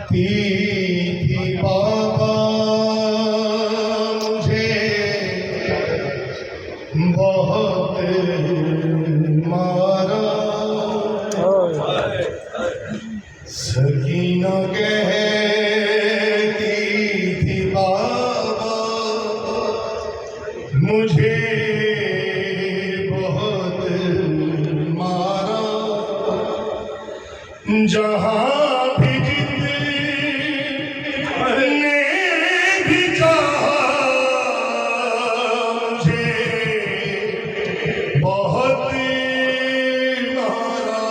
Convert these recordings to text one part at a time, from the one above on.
थी बाबा मुझे बहुत मारा। सकीना कहती थी बाबा मुझे बहुत मारा। जहाँ भी जितने भी चाहा मुझे बहुत मारा।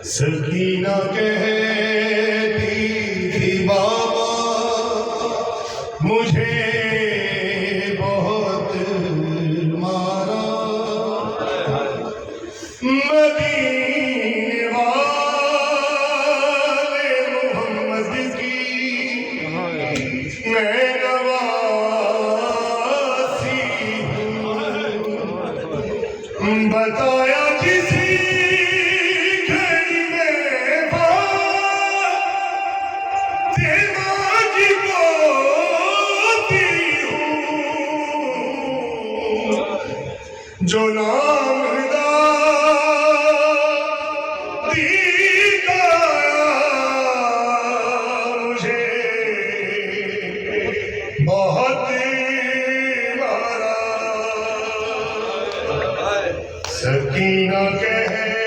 सकीना कहती थी बाबा मुझे बहुत मारा। मदीने वाले मोहम्मद की मैं नवासी हूँ। बताया किसी घड़ी में तेरा की पोती हूँ। जो नाम मुझे बहुत मारा। सकीना कहती